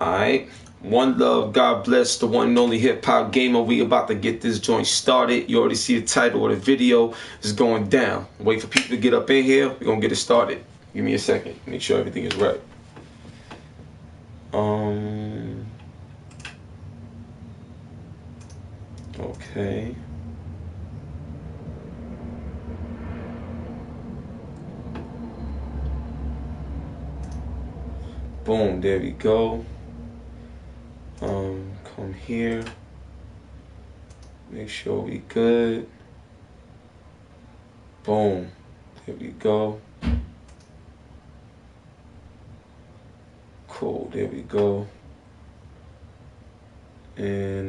Alright. One love, God bless, the one and only hip-hop gamer. We about to get this joint started. You already see the title of the video. It's going down. Wait for people to get up in here. We're gonna get it started. Give me a second. Make sure everything is right. Okay. Boom, there we go. Come here. Make sure we good. Boom. There we go. Cool, there we go. And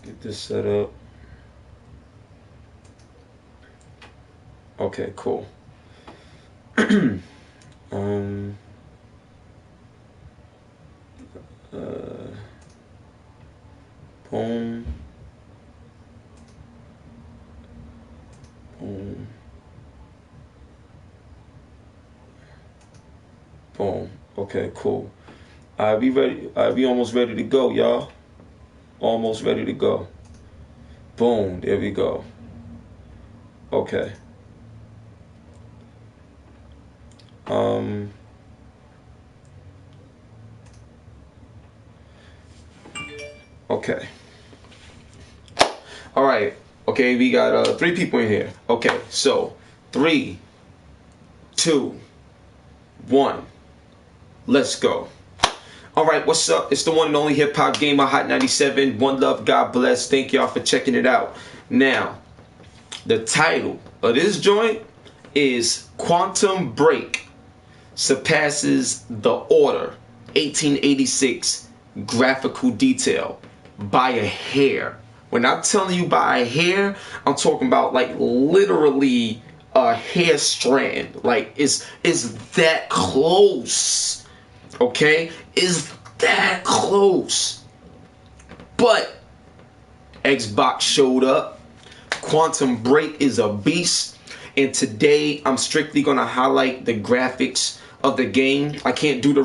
get this set up. Okay, cool. Boom. Boom. Boom. Okay, cool. Alright, we ready. Alright, we almost ready to go, y'all. Almost ready to go. Boom. There we go. Okay. Okay. All right. Okay, we got 3 people in here. Okay, so 3, 2, 1. Let's go. All right, what's up? It's the one and only Hip Hop Gamer, Hot 97. One love, God bless. Thank y'all for checking it out. Now, the title of this joint is Quantum Break Surpasses the Order 1886 Graphical Detail by a hair. When I'm telling you by a hair, I'm talking about like literally a hair strand. Like it's that close. Okay? Is that close. But Xbox showed up. Quantum Break is a beast. And today I'm strictly gonna highlight the graphics of the game. I can't do the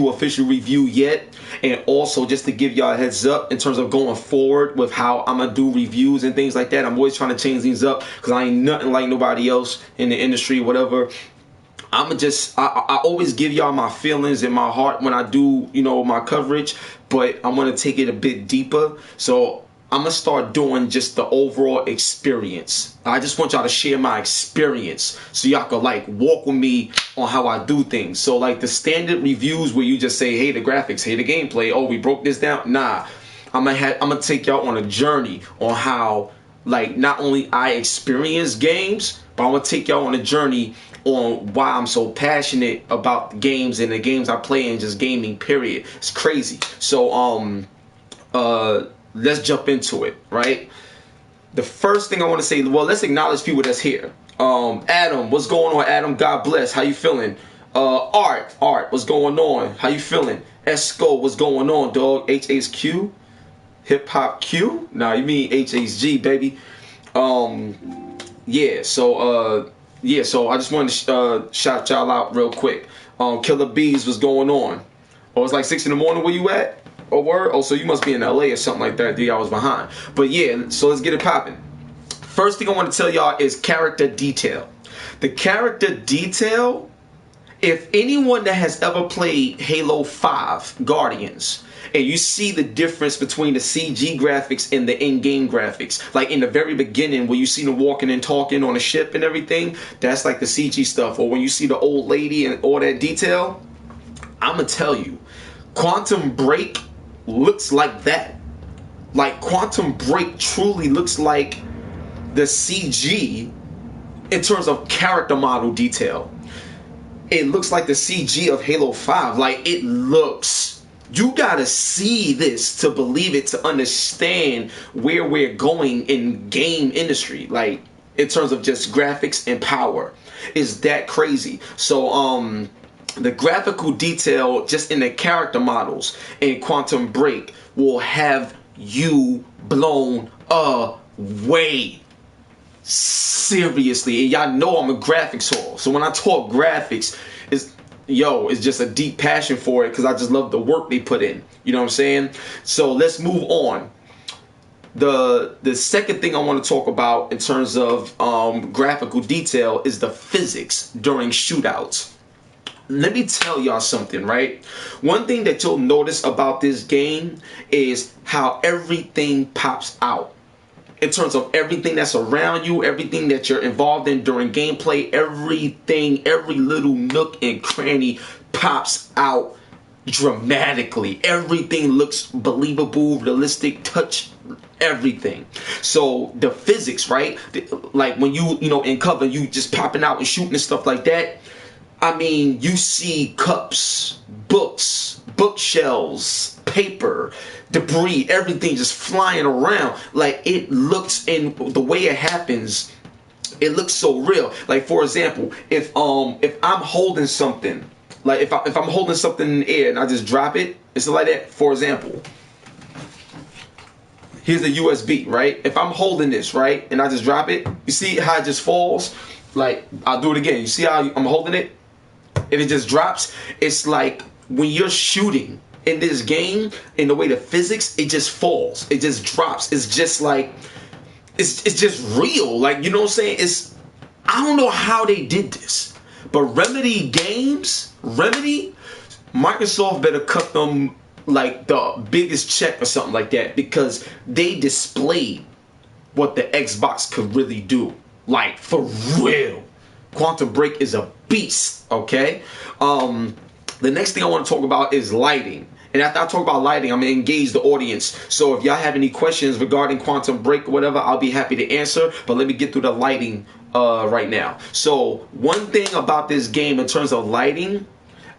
official review yet. And also just to give y'all a heads up in terms of going forward with how I'm gonna do reviews and things like that. I'm always trying to change things up because I ain't nothing like nobody else in the industry, whatever. I always give y'all my feelings and my heart when I do, you know, my coverage, but I'm gonna take it a bit deeper. So I'm gonna start doing just the overall experience. I just want y'all to share my experience so y'all can like walk with me on how I do things. So like the standard reviews where you just say, hey, the graphics, hey, the gameplay, oh, we broke this down. Nah, I'm gonna take y'all on a journey on how like not only I experience games, but I'm gonna take y'all on a journey on why I'm so passionate about the games and the games I play and just gaming, period. It's crazy. So let's jump into it, right? The first thing I want to say, well, let's acknowledge people that's here. Adam, what's going on, Adam? God bless. How you feeling? Art, what's going on? How you feeling? Esco, what's going on, dog? HHQ? Hip Hop Q? Nah, you mean HHG, baby. Yeah, so I just wanted to shout y'all out real quick. Killer Bees, what's going on? Oh, it's like 6 in the morning. Where you at? Oh, word? Oh, so you must be in LA or something like that, 3 hours behind. But yeah, so let's get it popping. First thing I want to tell y'all is character detail. The character detail, if anyone that has ever played Halo 5 Guardians, and you see the difference between the CG graphics and the in-game graphics, like in the very beginning where you see them walking and talking on a ship and everything, that's like the CG stuff. Or when you see the old lady and all that detail, I'm going to tell you, Quantum Break looks like that. Like Quantum Break truly looks like the CG in terms of character model detail. It looks like the CG of Halo 5. Like it looks, you gotta see this to believe it, to understand where we're going in game industry. Like in terms of just graphics and power, is that crazy. So the graphical detail just in the character models in Quantum Break will have you blown away. Seriously. And y'all know I'm a graphics whore. So when I talk graphics, is yo, it's just a deep passion for it because I just love the work they put in. You know what I'm saying? So let's move on. The second thing I want to talk about in terms of graphical detail is the physics during shootouts. Let me tell y'all something, right? One thing that you'll notice about this game is how everything pops out. In terms of everything that's around you, everything that you're involved in during gameplay, everything, every little nook and cranny pops out dramatically. Everything looks believable, realistic, touch everything. So the physics, right? Like when you know, in cover, you just popping out and shooting and stuff like that. I mean, you see cups, books, bookshelves, paper, debris, everything just flying around. Like, it looks, in the way it happens, it looks so real. Like, for example, if I'm holding something, like if I'm holding something in the air and I just drop it, it's like that. For example, here's the USB, right? If I'm holding this, right, and I just drop it, you see how it just falls? Like, I'll do it again. You see how I'm holding it? And it just drops. It's like when you're shooting in this game, in the way the physics, it just falls. It just drops. It's just like, it's just real. Like, you know what I'm saying? I don't know how they did this. But Remedy Games, Microsoft better cut them like the biggest check or something like that, because they displayed what the Xbox could really do. Like, for real. Quantum Break is a beast, okay? The next thing I want to talk about is lighting. And after I talk about lighting, I'm going to engage the audience. So if y'all have any questions regarding Quantum Break or whatever, I'll be happy to answer. But let me get through the lighting right now. So one thing about this game in terms of lighting,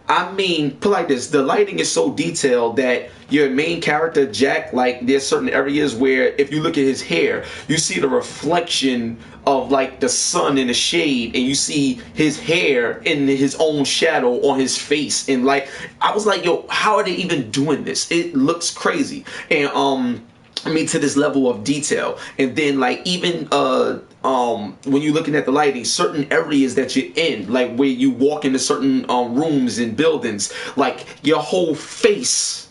I mean, put like this, the lighting is so detailed that your main character, Jack, like, there's certain areas where if you look at his hair, you see the reflection of like the sun in the shade, and you see his hair in his own shadow on his face. And like, I was like, yo, how are they even doing this? It looks crazy. And I mean, to this level of detail. And then like, even when you're looking at the lighting, certain areas that you're in, like where you walk into certain rooms and buildings, like your whole face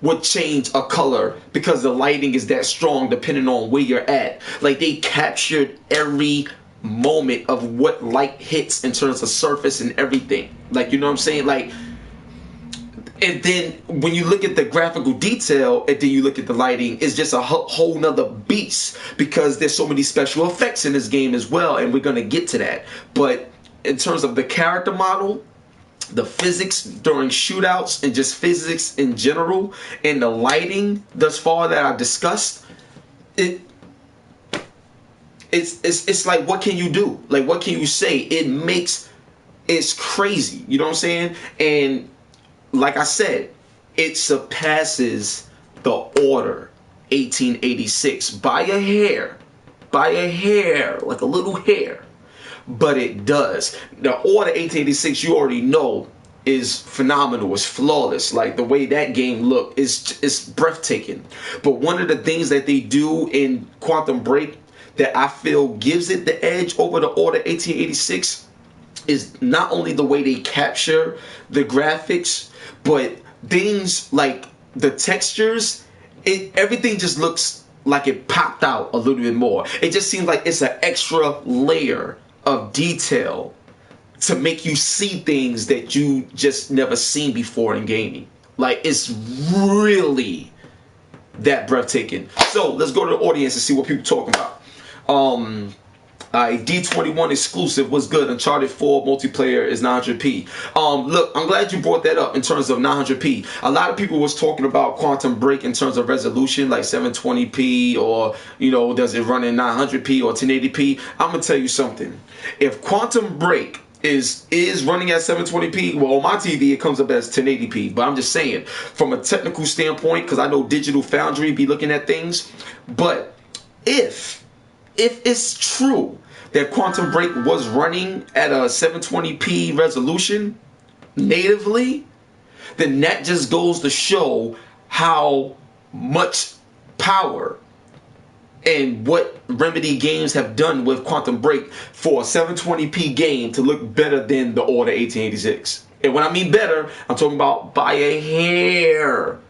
would change a color because the lighting is that strong depending on where you're at. Like, they captured every moment of what light hits in terms of surface and everything. Like, you know what I'm saying? Like, and then when you look at the graphical detail and then you look at the lighting, it's just a whole nother beast, because there's so many special effects in this game as well, and we're going to get to that. But in terms of the character model, the physics during shootouts, and just physics in general, and the lighting thus far that I've discussed, it's like, what can you do? Like, what can you say? It's crazy. You know what I'm saying? And like I said, it surpasses the Order 1886 by a hair, like a little hair. But it does. The Order 1886, you already know, is phenomenal. It's flawless. Like, the way that game looked is breathtaking. But one of the things that they do in Quantum Break that I feel gives it the edge over the Order 1886 is not only the way they capture the graphics, but things like the textures. Everything just looks like it popped out a little bit more. It just seems like it's an extra layer of detail to make you see things that you just never seen before in gaming. Like, it's really that breathtaking. So let's go to the audience and see what people talking about. D21 exclusive, what's good? Uncharted 4 multiplayer is 900p. Look, I'm glad you brought that up in terms of 900p. A lot of people was talking about Quantum Break in terms of resolution, like 720p, or, you know, does it run in 900p or 1080p? I'm gonna tell you something. If Quantum Break is running at 720p, well, on my TV it comes up as 1080p. But I'm just saying, from a technical standpoint, because I know Digital Foundry be looking at things, but if it's true that Quantum Break was running at a 720p resolution natively, then that just goes to show how much power and what Remedy Games have done with Quantum Break for a 720p game to look better than the Order 1886. And when I mean better, I'm talking about by a hair.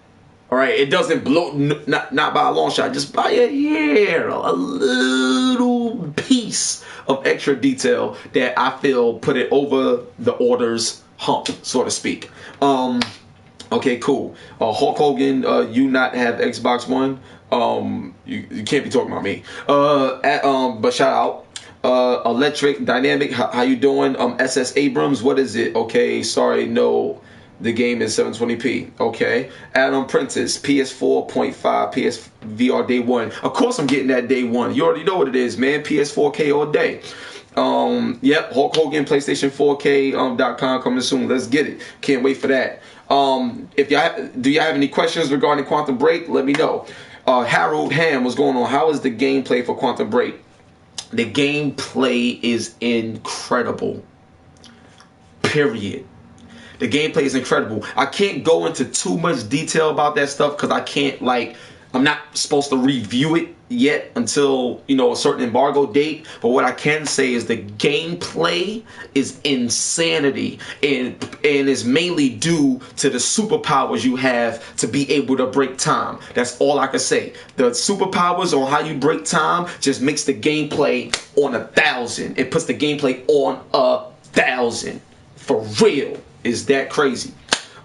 All right, it doesn't blow, not by a long shot, just by a hair, a little piece of extra detail that I feel put it over the order's hump, so to speak. Okay, cool. Hulk Hogan, you not have Xbox One. You can't be talking about me. But shout out. Electric Dynamic, how you doing? SS Abrams, what is it? Okay, sorry, no. The game is 720p. Okay. Adam Prentice, PS4.5, PSVR day one. Of course I'm getting that day one. You already know what it is, man. PS4K all day. Yep, Hulk Hogan, PlayStation 4K.com coming soon. Let's get it. Can't wait for that. If y'all do y'all have any questions regarding Quantum Break, let me know. Harold Ham, what's going on? How is the gameplay for Quantum Break? The gameplay is incredible. Period. The gameplay is incredible. I can't go into too much detail about that stuff because I can't, like, I'm not supposed to review it yet until, you know, a certain embargo date. But what I can say is the gameplay is insanity and is mainly due to the superpowers you have to be able to break time. That's all I can say. The superpowers on how you break time just makes the gameplay on 1,000. It puts the gameplay on 1,000. For real. Is that crazy?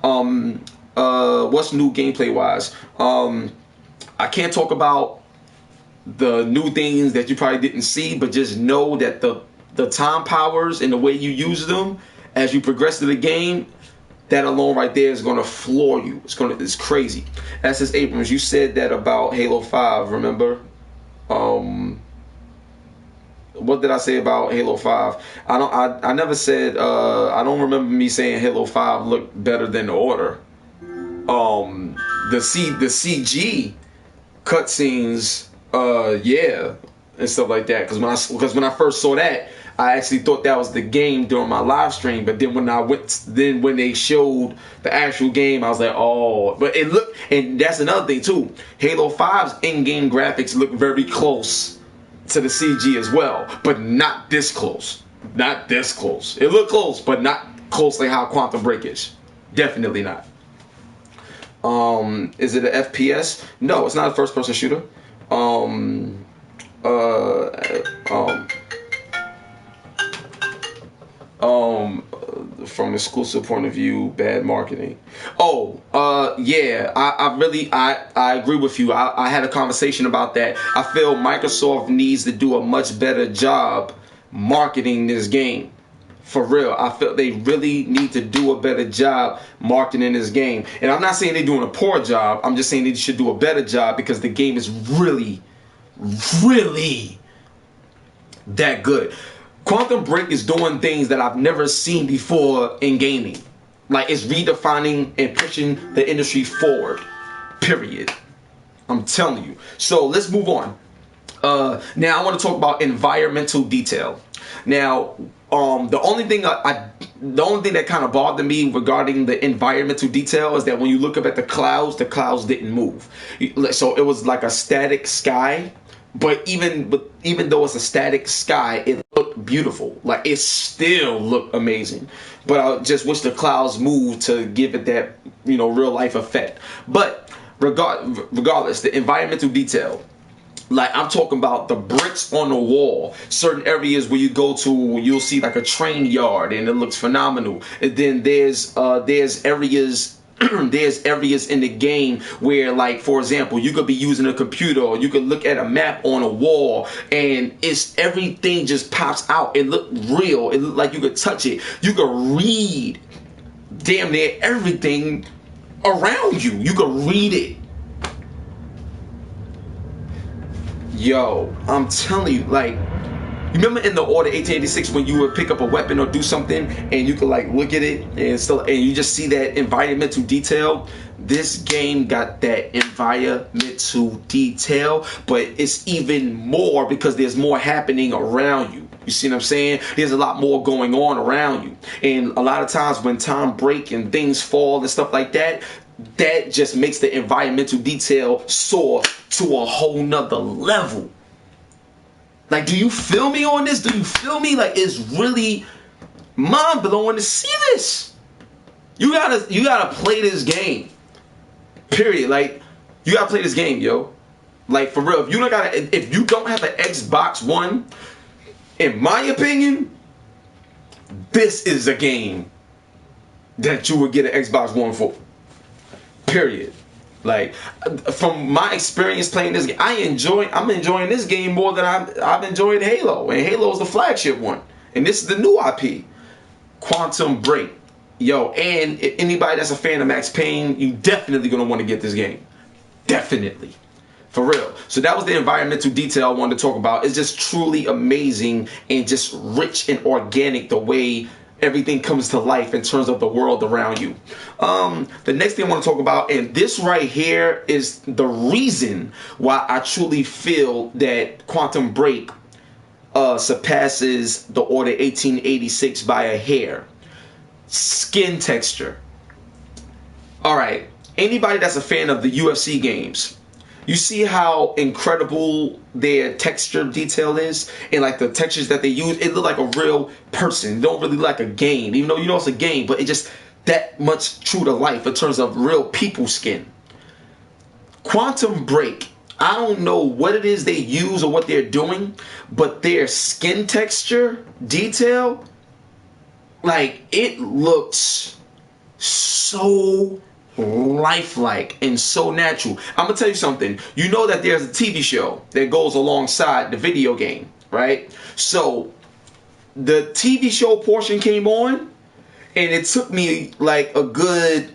What's new gameplay wise? I can't talk about the new things that you probably didn't see, but just know that the time powers and the way you use them as you progress through the game, that alone right there is gonna floor you. It's crazy. SS Abrams, you said that about Halo 5, remember? What did I say about Halo 5? I never said I don't remember me saying Halo 5 looked better than the Order. The CG cutscenes, yeah, and stuff like that. Because when I first saw that, I actually thought that was the game during my live stream. But then when they showed the actual game, I was like, oh. But it looked, and that's another thing too. Halo 5's in-game graphics look very close to the CG as well, but not this close. Not this close. It looked close, but not close like how Quantum Break is. Definitely not. Is it an FPS? No, it's not a first-person shooter. From exclusive point of view, bad marketing. Yeah, I agree with you. I had a conversation about that. I feel Microsoft needs to do a much better job marketing this game. For real, I feel they really need to do a better job marketing this game. And I'm not saying they're doing a poor job. I'm just saying they should do a better job because the game is really, really that good. Quantum Break is doing things that I've never seen before in gaming. Like, it's redefining and pushing the industry forward. Period. I'm telling you. So let's move on. Now I want to talk about environmental detail. Now, the only thing that kind of bothered me regarding the environmental detail is that when you look up at the clouds didn't move. So it was like a static sky. But even though it's a static sky, it looked beautiful. Like, it still looked amazing. But I just wish the clouds moved to give it that, you know, real life effect. But regardless, the environmental detail. Like, I'm talking about the bricks on the wall. Certain areas where you go to, you'll see like a train yard, and it looks phenomenal. And then there's areas. There's areas in the game where, like, for example, you could be using a computer or you could look at a map on a wall and everything just pops out. It looked real. It looked like you could touch it. You could read damn near everything around you. You could read it. Yo, I'm telling you, like, you remember in the Order 1886 when you would pick up a weapon or do something and you could, like, look at it and you just see that environmental detail? This game got that environmental detail, but it's even more because there's more happening around you. You see what I'm saying? There's a lot more going on around you. And a lot of times when time break and things fall and stuff like that, that just makes the environmental detail soar to a whole nother level. Like, do you feel me on this? Do you feel me? Like, it's really mind-blowing to see this. You gotta play this game. Period. Like, you gotta play this game, yo. Like, for real. If you don't have an Xbox One, in my opinion, this is a game that you would get an Xbox One for. Period. Like, from my experience playing this game, I'm enjoying this game more than I've enjoyed Halo. And Halo is the flagship one. And this is the new IP. Quantum Break. Yo, and anybody that's a fan of Max Payne, you definitely gonna want to get this game. Definitely. For real. So that was the environmental detail I wanted to talk about. It's just truly amazing and just rich and organic the way everything comes to life in terms of the world around you. The next thing I want to talk about, and this right here is the reason why I truly feel that Quantum Break surpasses the Order 1886 by a hair. Skin texture. Alright, anybody that's a fan of the UFC games, you see how incredible their texture detail is, and like the textures that they use, it look like a real person. It don't really like a game, even though you know it's a game, but it just that much true to life in terms of real people skin. Quantum Break, I don't know what it is they use or what they're doing, but their skin texture detail, like, it looks so lifelike and so natural. I'm gonna tell you something. You know that there's a TV show that goes alongside the video game, right? So the TV show portion came on, and it took me like a good,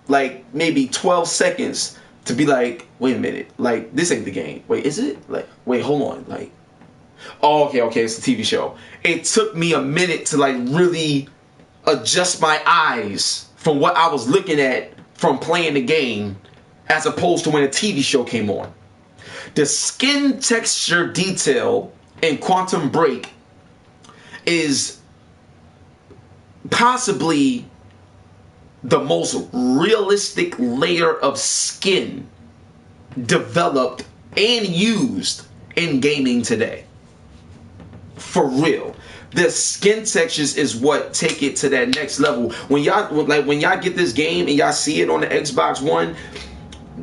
like, maybe 12 seconds to be like, wait a minute, like, this ain't the game. Wait, is it? Like, wait, hold on. Like, oh, okay, it's a TV show. It took me a minute to like really adjust my eyes from what I was looking at from playing the game as opposed to when a TV show came on. The skin texture detail in Quantum Break is possibly the most realistic layer of skin developed and used in gaming today. For real. The skin textures is what take it to that next level. When y'all get this game and y'all see it on the Xbox One,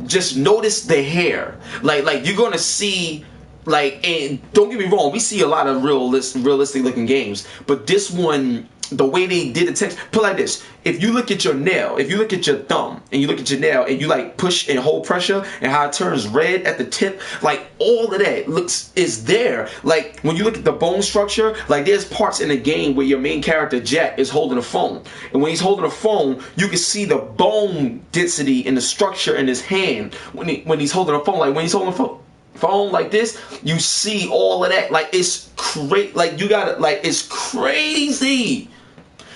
just notice the hair. Like you're gonna see, like, and don't get me wrong, we see a lot of realistic looking games, but this one, the way they did the text, put like this: if you look at your nail, if you look at your thumb and you look at your nail and you like push and hold pressure and how it turns red at the tip, like all of that is there. Like when you look at the bone structure, like there's parts in the game where your main character Jack is holding a phone, and when he's holding a phone, you can see the bone density in the structure in his hand when he's holding a phone. Like when he's holding a phone like this, you see all of that. Like it's crazy. Like you gotta, like, it's crazy.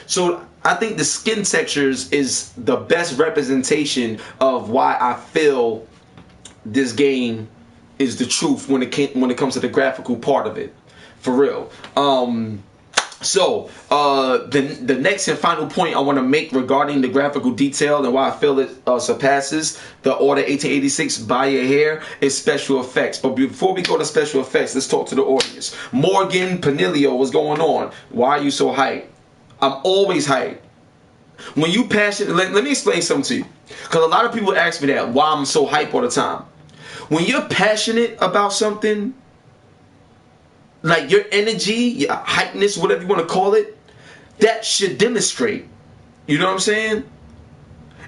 So I think the skin textures is the best representation of why I feel this game is the truth when it comes to the graphical part of it. For real. So the next and final point I want to make regarding the graphical detail and why I feel it surpasses the Order 1886 by a hair is special effects. But before we go to special effects, let's talk to the audience. Morgan Panilio, what's going on? Why are you so hyped? I'm always hyped. When you passionate, let me explain something to you, because a lot of people ask me that, why I'm so hyped all the time. When you're passionate about something, like your energy, your hypeness, whatever you want to call it, that should demonstrate. You know what I'm saying?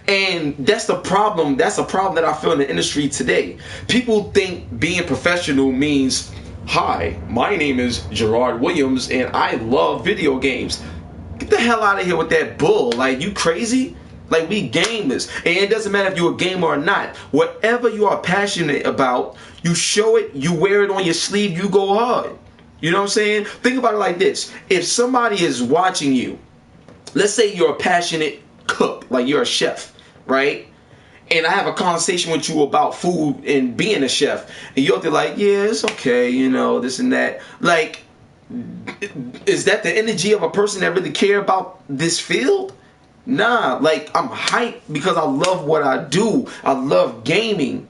And that's the problem. That's a problem that I feel in the industry today. People think being professional means, hi, my name is Gerard Williams and I love video games. Get the hell out of here with that bull. Like, you crazy? Like, we gamers. And it doesn't matter if you're a gamer or not. Whatever you are passionate about, you show it, you wear it on your sleeve, you go hard. You know what I'm saying? Think about it like this. If somebody is watching you, let's say you're a passionate cook, like you're a chef, right? And I have a conversation with you about food and being a chef, and you're like, yeah, it's okay, you know, this and that. Like, is that the energy of a person that really care about this field? Nah, like, I'm hyped because I love what I do. I love gaming,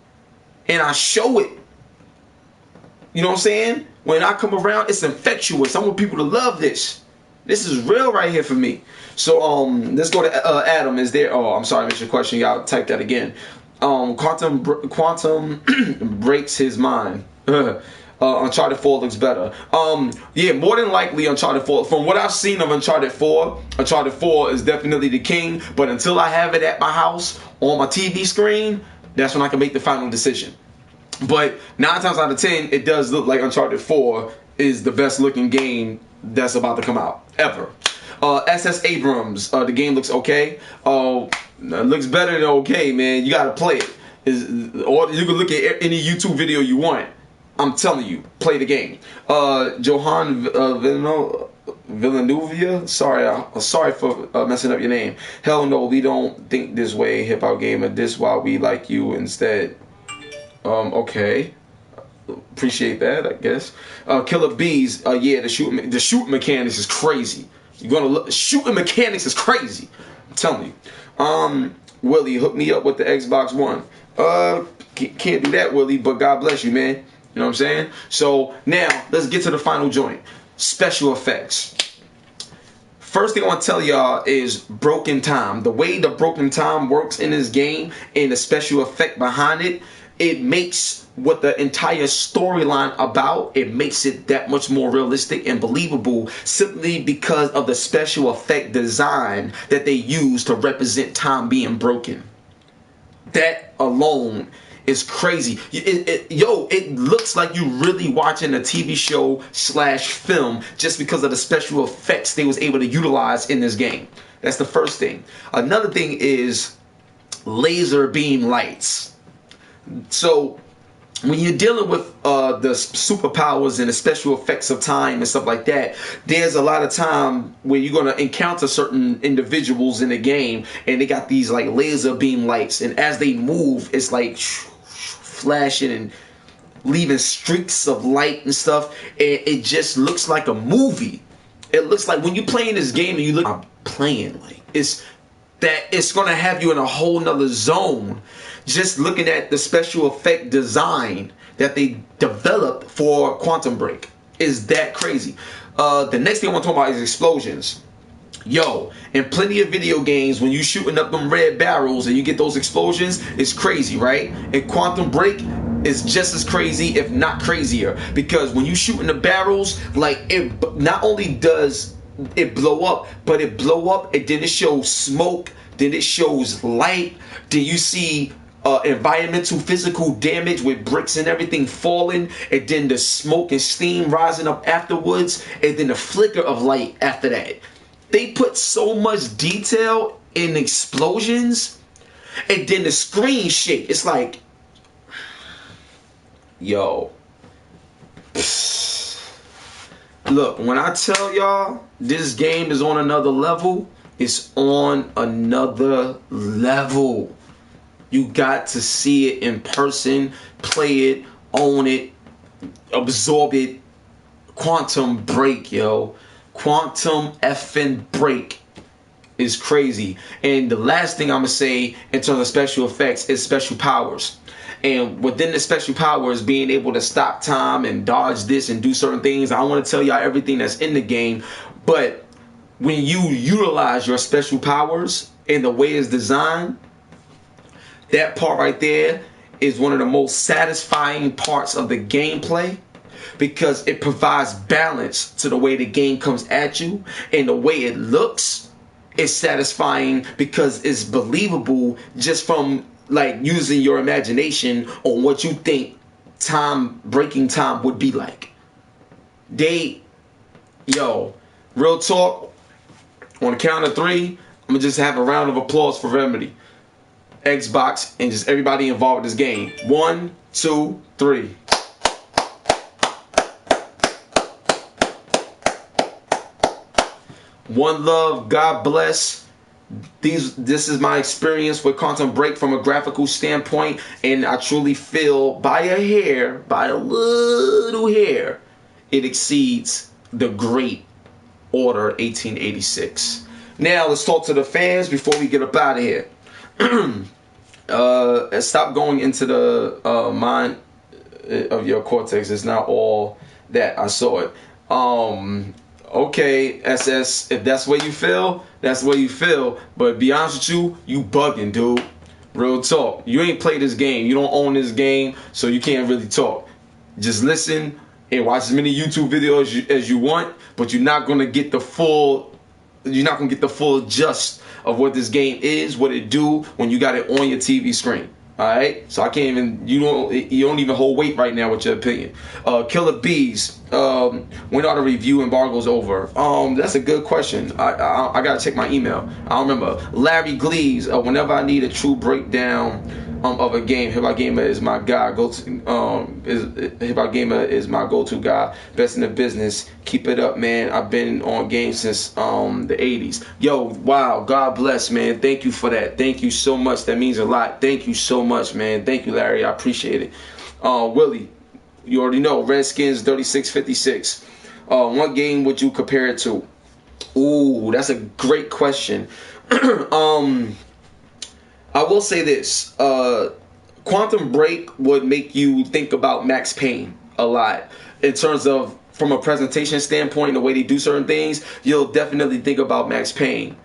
and I show it. You know what I'm saying? When I come around, it's infectious. I want people to love this. This is real right here for me. So let's go to Adam. Is there? Oh, I'm sorry, I missed your question. You gotta type that again. Quantum breaks his mind. Uncharted 4 looks better. Yeah, more than likely Uncharted 4. From what I've seen of Uncharted 4, Uncharted 4 is definitely the king. But until I have it at my house on my TV screen, that's when I can make the final decision. But 9 times out of 10, it does look like Uncharted 4 is the best looking game that's about to come out ever. SS Abrams, the game looks okay. It looks better than okay, man. You gotta play it. Or you can look at any YouTube video you want. I'm telling you, play the game. Johan Villanuvia, sorry for messing up your name. Hell no, we don't think this way, hip hop gamer. This why we like you instead. Okay. Appreciate that, I guess. Killer Bees, yeah, the shooting mechanics is crazy. You're gonna look, shooting mechanics is crazy. I'm telling you. Willie, hook me up with the Xbox One. Can't do that, Willie, but God bless you, man. You know what I'm saying? So now let's get to the final joint. Special effects. First thing I want to tell y'all is broken time. The way the broken time works in this game and the special effect behind it, it makes what the entire storyline about, it makes it that much more realistic and believable simply because of the special effect design that they use to represent time being broken. That alone is crazy. It looks like you really watching a TV show / film just because of the special effects they was able to utilize in this game. That's the first thing. Another thing is laser beam lights. So when you're dealing with the superpowers and the special effects of time and stuff like that, there's a lot of time where you're going to encounter certain individuals in the game and they got these like laser beam lights, and as they move it's like flashing and leaving streaks of light and stuff, and it just looks like a movie. It looks like when you playing this game and you look, I'm playing like it's going to have you in a whole nother zone just looking at the special effect design that they developed for Quantum Break. Is that crazy? The next thing I want to talk about is explosions. Yo, in plenty of video games, when you shooting up them red barrels and you get those explosions, it's crazy, right? And Quantum Break is just as crazy, if not crazier, because when you shooting the barrels, like, it not only does it blow up, but it blow up and then it shows smoke, then it shows light, then you see environmental physical damage with bricks and everything falling, and then the smoke and steam rising up afterwards, and then the flicker of light after that. They put so much detail in explosions, and then the screen shake. It's like, yo. Look, when I tell y'all this game is on another level, it's on another level. You got to see it in person, play it, own it, absorb it. Quantum Break, yo. Quantum effing Break is crazy. And the last thing I'm going to say in terms of special effects is special powers. And within the special powers, being able to stop time and dodge this and do certain things. I don't want to tell y'all everything that's in the game, but when you utilize your special powers and the way it's designed, that part right there is one of the most satisfying parts of the gameplay, because it provides balance to the way the game comes at you, and the way it looks is satisfying because it's believable just from like using your imagination on what you think breaking time would be like. Yo, real talk, on the count of 3, I'm gonna just have a round of applause for Remedy, Xbox, and just everybody involved in this game. 1, 2, 3. One love, God bless. This is my experience with Quantum Break from a graphical standpoint, and I truly feel by a little hair, it exceeds the great Order 1886. Now let's talk to the fans before we get up out of here. Stop going into the mind of your cortex. It's not all that. I saw it. Okay, SS, if that's the way you feel, that's the way you feel. But be honest with you bugging, dude. Real talk. You ain't played this game. You don't own this game, so you can't really talk. Just listen and watch as many YouTube videos as you want, but you're not gonna get the full. You're not gonna get the full gist of what this game is, what it do when you got it on your TV screen. All right, so I can't even. You don't even hold weight right now with your opinion. Killer Bees. When are the review embargoes over? That's a good question. I gotta check my email. I don't remember. Larry Glees. Whenever I need a true breakdown of a game, HipHopGamer is my guy. HipHopGamer is my go-to guy. Best in the business. Keep it up, man. I've been on games since the 80s. Yo, wow. God bless, man. Thank you for that. Thank you so much. That means a lot. Thank you so much, man. Thank you, Larry. I appreciate it. Willie. You already know, Redskins 36-56. What game would you compare it to? Ooh, that's a great question. I will say this. Quantum Break would make you think about Max Payne a lot. In terms of, from a presentation standpoint, the way they do certain things, you'll definitely think about Max Payne.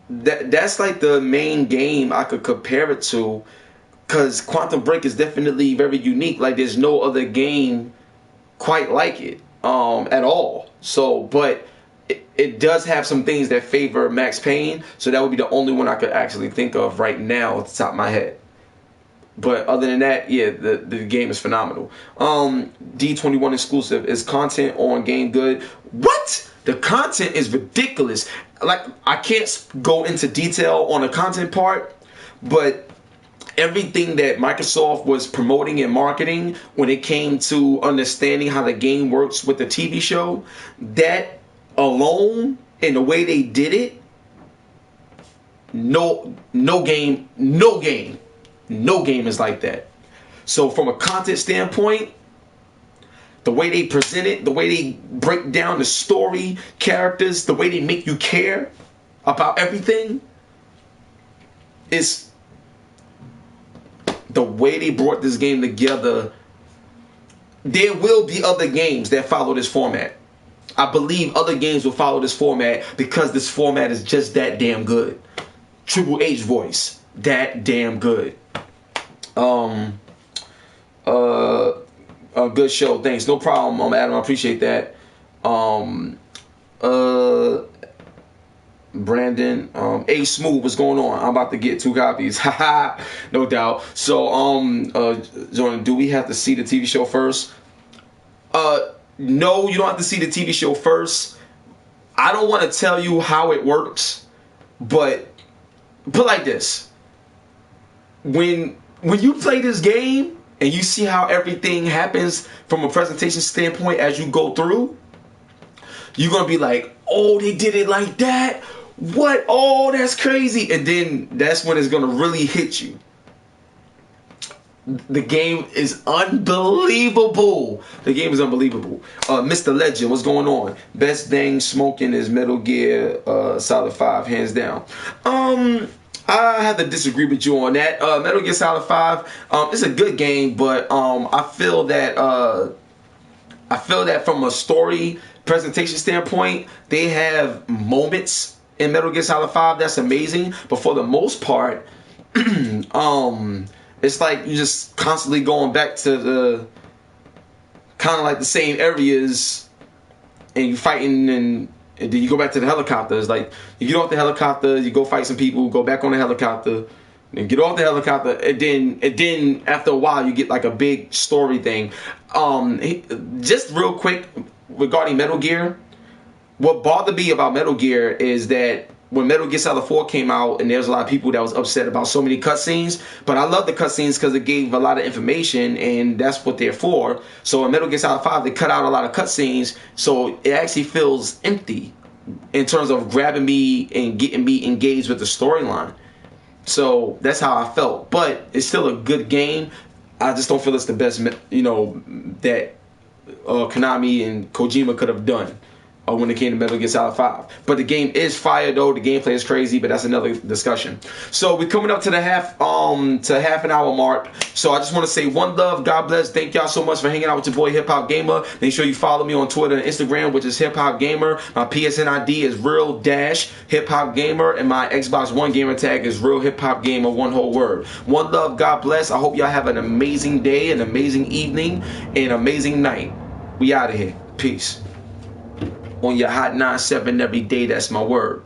That's like the main game I could compare it to. Because Quantum Break is definitely very unique. Like, there's no other game quite like it at all. So, but it does have some things that favor Max Payne. So that would be the only one I could actually think of right now at the top of my head. But other than that, yeah, the game is phenomenal. D21 exclusive. Is content on game good? What? The content is ridiculous. Like, I can't go into detail on the content part, but everything that Microsoft was promoting and marketing when it came to understanding how the game works with the TV show, that alone and the way they did it, no game is like that. So from a content standpoint, the way they present it, the way they break down the story, characters, the way they make you care about everything, is the way they brought this game together. There will be other games that follow this format. I believe other games will follow this format because this format is just that damn good. Triple H voice, that damn good. A good show. Thanks. No problem, Adam. I appreciate that. Brandon, A Smooth, what's going on? I'm about to get 2 copies. Haha, no doubt. So, Jordan, do we have to see the TV show first? No, you don't have to see the TV show first. I don't want to tell you how it works, but put like this. When you play this game and you see how everything happens from a presentation standpoint as you go through, you're going to be like, oh, they did it like that? What? Oh, that's crazy. And then that's when it's going to really hit you. The game is unbelievable. The game is unbelievable. Mr. Legend, what's going on? Best thing smoking is Metal Gear Solid 5, hands down. I have to disagree with you on that. Metal Gear Solid 5, it's a good game, but I feel that from a story presentation standpoint, they have moments in Metal Gear Solid 5 that's amazing, but for the most part, it's like you're just constantly going back to the kind of like the same areas, and you fighting, and then you go back to the helicopter. It's like you get off the helicopter, you go fight some people, go back on the helicopter, then get off the helicopter, and then after a while you get like a big story thing. Just real quick regarding Metal Gear, what bothered me about Metal Gear is that when Metal Gear Solid 4 came out, and there's a lot of people that was upset about so many cutscenes, but I love the cutscenes because it gave a lot of information, and that's what they're for. So in Metal Gear Solid 5, they cut out a lot of cutscenes, so it actually feels empty in terms of grabbing me and getting me engaged with the storyline. So that's how I felt, but it's still a good game. I just don't feel it's the best, that Konami and Kojima could have done. when it came to Metal Gear Solid 5. But the game is fire though. The gameplay is crazy, but that's another discussion. So we're coming up to the half an hour mark. So I just want to say one love, God bless. Thank y'all so much for hanging out with your boy Hip Hop Gamer. Make sure you follow me on Twitter and Instagram, which is Hip Hop Gamer. My PSN ID is Real-HipHopGamer, and my Xbox One gamer tag is Real-HipHopGamer, one whole word. One love, God bless. I hope y'all have an amazing day, an amazing evening, and an amazing night. We out of here. Peace. On your hot 9-7 every day, that's my word.